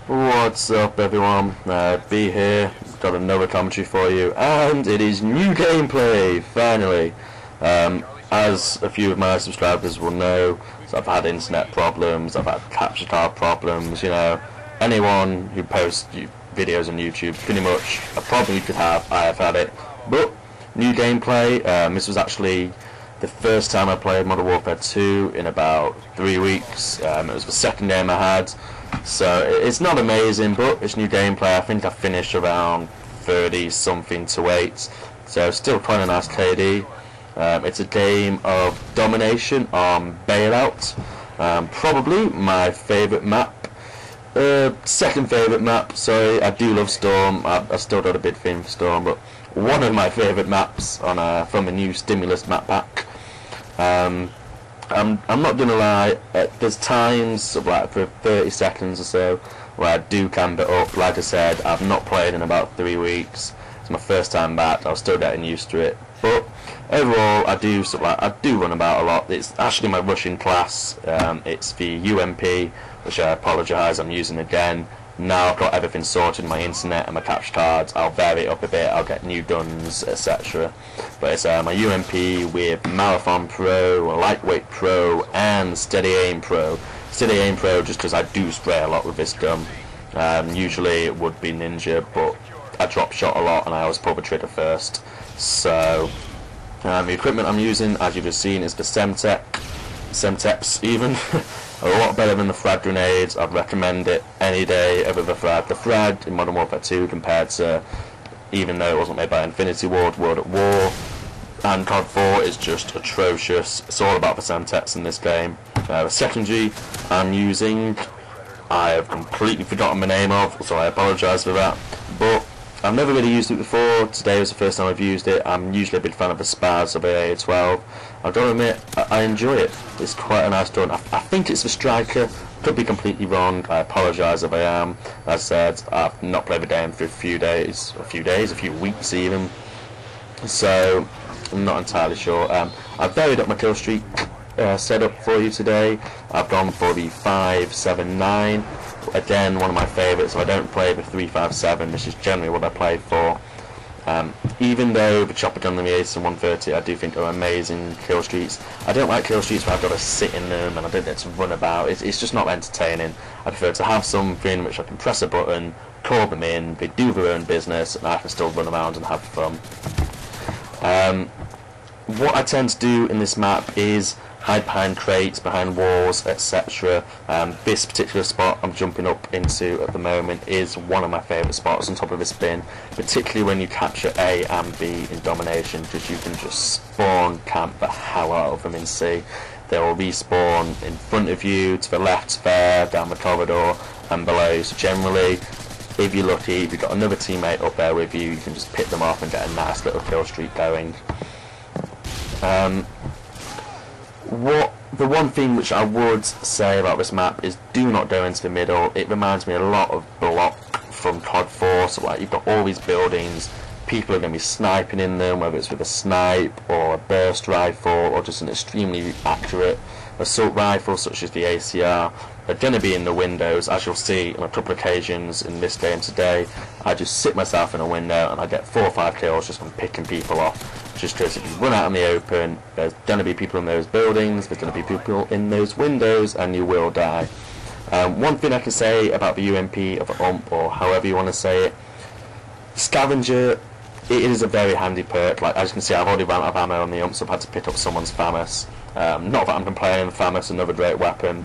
What's up, everyone? B here. Got another commentary for you, and it is new gameplay finally. As a few of my subscribers will know, so I've had internet problems, I've had capture card problems. You know, anyone who posts videos on YouTube, pretty much a problem you could have, I have had it. But new gameplay. This was actually the first time I played Modern Warfare 2 in about 3 weeks. It was the second game I had. So it's not amazing, but it's new gameplay. I think I finished around 30 something to 8, so still quite a nice KD. It's a game of domination on Bailout. Probably my favourite map, second favourite map. Sorry, I do love Storm. I still got a big thing for Storm, but one of my favourite maps on from a new Stimulus map pack. I'm not gonna lie, there's times like for 30 seconds or so where I do camp it up. Like I said, I've not played in about 3 weeks. It's my first time back. I was still getting used to it, but overall I do run about a lot. It's actually my Russian class. It's the UMP, which I apologise, I'm using again. Now I've got everything sorted, my internet and my capture cards. I'll vary it up a bit, I'll get new guns, etc. But it's my UMP with Marathon Pro, Lightweight Pro, and Steady Aim Pro. Steady Aim Pro just because I do spray a lot with this gun. Usually it would be Ninja, but I drop shot a lot and I always pull the trigger first. So the equipment I'm using, as you've just seen, is the Semtex even. A lot better than the frag grenades. I'd recommend it any day over the frag. The frag in Modern Warfare 2 compared to, even though it wasn't made by Infinity Ward, World at War, and COD 4 is just atrocious. It's all about the Semtex in this game. The secondary I'm using, I have completely forgotten the name of, so I apologise for that. But I've never really used it before. Today was the first time I've used it. I'm usually a big fan of the Spaz of AA-12. I've got to admit, I enjoy it. It's quite a nice gun. I think it's the Striker. Could be completely wrong. I apologise if I am. As I said, I've not played the game for a few weeks even. So I'm not entirely sure. I've varied up my kill streak setup for you today. I've gone for the 5-7-9. Again, one of my favourites. So I don't play the 3-5-7. This is generally what I play for. Even though the chopper gun and the Ace and 130 I do think are amazing kill streaks, I don't like kill streaks where I've got to sit in them and I don't get to run about. It's just not entertaining. I prefer to have something which I can press a button, call them in, they do their own business, and I can still run around and have fun. What I tend to do in this map is hide behind crates, behind walls, etc. This particular spot I'm jumping up into at the moment is one of my favourite spots on top of this bin, particularly when you capture A and B in domination, because you can just spawn camp the hell out of them in C. They will respawn in front of you, to the left there, down the corridor, and below. So generally, if you're lucky, if you've got another teammate up there with you, you can just pick them off and get a nice little kill streak going. The one thing which I would say about this map is do not go into the middle. It reminds me a lot of Block from COD 4. So like you've got all these buildings, people are going to be sniping in them, whether it's with a snipe or a burst rifle or just an extremely accurate assault rifle such as the ACR. They're going to be in the windows, as you'll see on a couple of occasions in this game today. I just sit myself in a window and I get 4 or 5 kills just from picking people off. Just because if you run out in the open, there's going to be people in those buildings, there's going to be people in those windows, and you will die. One thing I can say about the UMP of the UMP, or however you want to say it, Scavenger, it is a very handy perk. Like as you can see, I've already run out of ammo on the UMP, so I've had to pick up someone's FAMAS. Not that I'm complaining, FAMAS, another great weapon,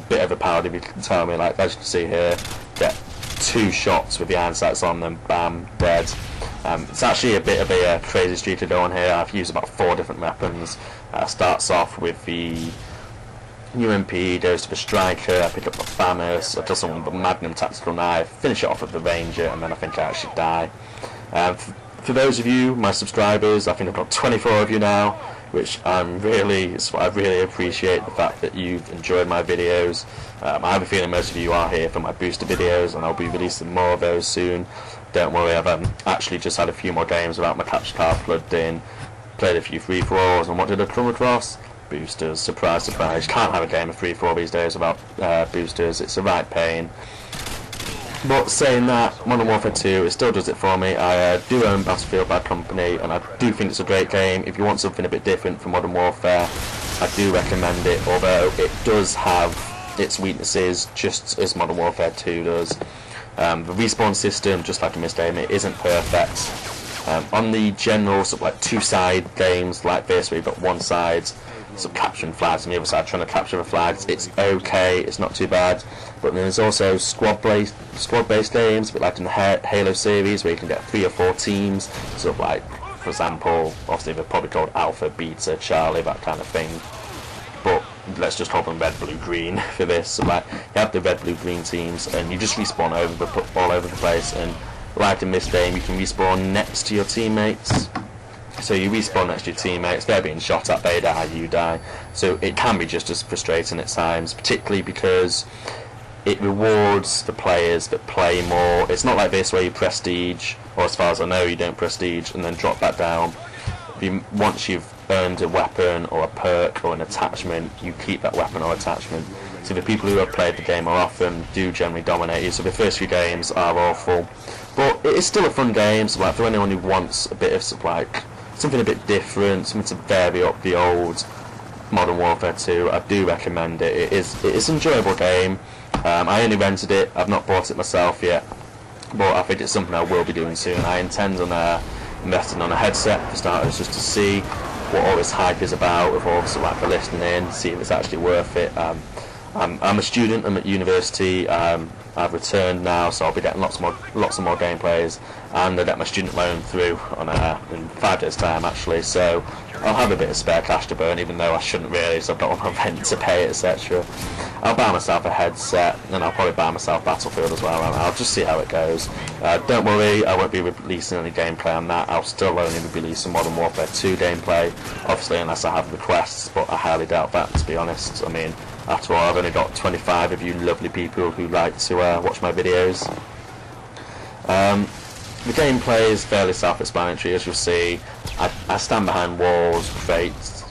bit overpowered if you can tell me. Like as you can see here, get 2 shots with the iron sights on them, bam, dead. It's actually a bit of a crazy streak to go on here. I've used about 4 different weapons. Starts off with the UMP, goes to the Striker, I pick up the FAMAS, I do something with the Magnum tactical knife, finish it off with the Ranger, and then I think I actually die. For those of you, my subscribers, I think I've got 24 of you now, which I really appreciate the fact that you've enjoyed my videos. I have a feeling most of you are here for my booster videos, and I'll be releasing more of those soon. Don't worry, I've actually just had a few more games without my capture card plugged in, played a few free-for-alls, and what did I come across? Boosters. Surprise, surprise. You can't have a game of free-for-all these days without boosters. It's a right pain. But saying that, Modern Warfare 2, it still does it for me. I do own Battlefield Bad Company, and I do think it's a great game. If you want something a bit different from Modern Warfare, I do recommend it, although it does have its weaknesses, just as Modern Warfare 2 does. The respawn system, just like I misnamed it, isn't perfect. On the general sort of like two-side games like this, where you've got one side sort of capturing flags and the other side trying to capture the flags, it's okay, it's not too bad. But then there's also squad-based games, a bit like in the Halo series, where you can get 3 or 4 teams, sort of like, for example, obviously they're probably called Alpha, Beta, Charlie, that kind of thing. But let's just call them red, blue, green for this. So like, you have the red, blue, green teams, and you just respawn all over the place. And like in this game, you can respawn next to your teammates. So you respawn next to your teammates, they're being shot at, they die, you die. So it can be just as frustrating at times, particularly because it rewards the players that play more. It's not like this where you prestige, or as far as I know you don't prestige and then drop back down. Once you've earned a weapon or a perk or an attachment, you keep that weapon or attachment. So the people who have played the game more often do generally dominate you. So the first few games are awful, but it is still a fun game. So like for anyone who wants a bit of sort of like something a bit different, something to vary up the old Modern Warfare 2, I do recommend it. It is an enjoyable game. I only rented it, I've not bought it myself yet, but I think it's something I will be doing soon. I intend on investing on a headset for starters, just to see what all this hype is about, with all sort of like the listening in, see if it's actually worth it. I'm a student, I'm at university, I've returned now, so I'll be getting lots of more gameplays, and I get my student loan through in 5 days time actually, so I'll have a bit of spare cash to burn, even though I shouldn't really, so I've got my rent to pay, etc. I'll buy myself a headset, and I'll probably buy myself Battlefield as well, and I'll just see how it goes. Don't worry, I won't be releasing any gameplay on that. I'll still only be releasing Modern Warfare 2 gameplay, obviously unless I have requests, but I highly doubt that, to be honest. I mean, after all, I've only got 25 of you lovely people who like to watch my videos. The gameplay is fairly self-explanatory, as you'll see. I stand behind walls, crates,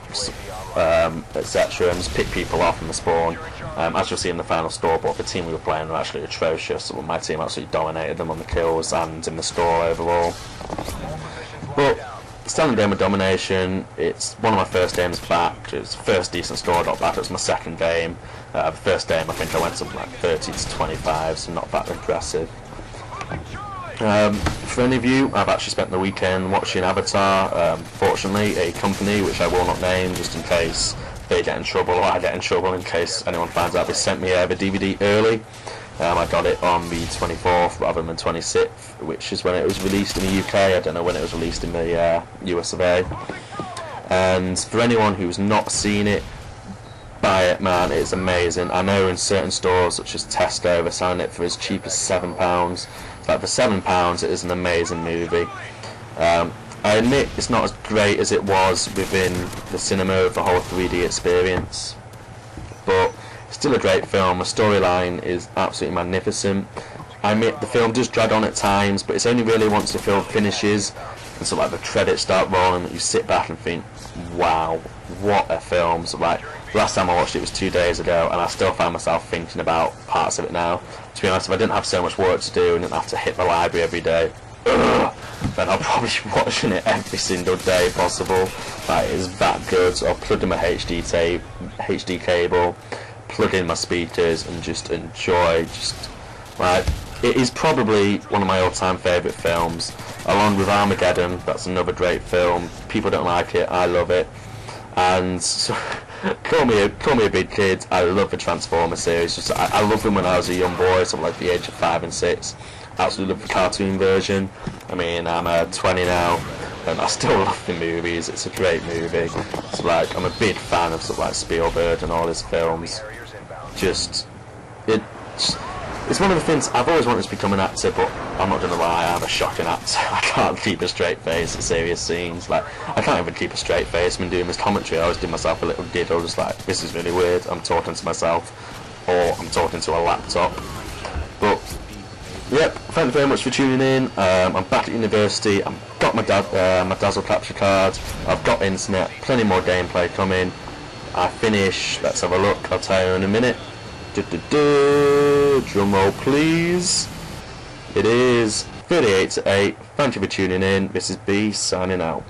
etc., and just pick people off in the spawn. As you'll see in the final store, but the team we were playing were actually atrocious. My team absolutely dominated them on the kills and in the store overall. But standard game of domination, it's one of my first games back. It's the first decent score I got back. It was my second game. The first game I think I went something like 30 to 25, so not that impressive. For any of you, I've actually spent the weekend watching Avatar. Fortunately, a company which I will not name, just in case they get in trouble or I get in trouble, in case anyone finds out, they sent me the DVD early. I got it on the 24th rather than 26th, which is when it was released in the UK. I don't know when it was released in the US of A. And for anyone who's not seen it, buy it, man, it's amazing. I know in certain stores such as Tesco they're selling it for as cheap as £7. Like for £7 it is an amazing movie. I admit it's not as great as it was within the cinema of the whole 3D experience, but still a great film. The storyline is absolutely magnificent. I admit the film does drag on at times, but it's only really once the film finishes and so like the credits start rolling that you sit back and think, wow, what a film. So like last time I watched it was 2 days ago, and I still find myself thinking about parts of it now. To be honest, if I didn't have so much work to do and didn't have to hit the library every day, then I'll probably be watching it every single day possible. Like, it's that good. So I'll plug in my HD cable, plug in my speakers, and just enjoy. Like, it is probably one of my all-time favourite films, along with Armageddon. That's another great film. People don't like it, I love it. And so, call me a big kid. I love the Transformers series. I loved them when I was a young boy, so like the age of 5 and 6. Absolutely love the cartoon version. I mean, I'm 20 now, and I still love the movies. It's a great movie. So like, I'm a big fan of sort of like Spielberg and all his films. It's one of the things I've always wanted to become an actor, but I'm not gonna lie, I'm a shocking actor. I can't keep a straight face at serious scenes. Like, I can't even keep a straight face when doing this commentary. I always give myself a little giggle, just like, this is really weird. I'm talking to myself, or I'm talking to a laptop. But yep, thank you very much for tuning in. I'm back at university. I've got my Dazzle capture card. I've got internet. Plenty more gameplay coming. I finish. Let's have a look. I'll tell you in a minute. Drum roll, please. It is 38 to 8. Thank you for tuning in. This is B signing out.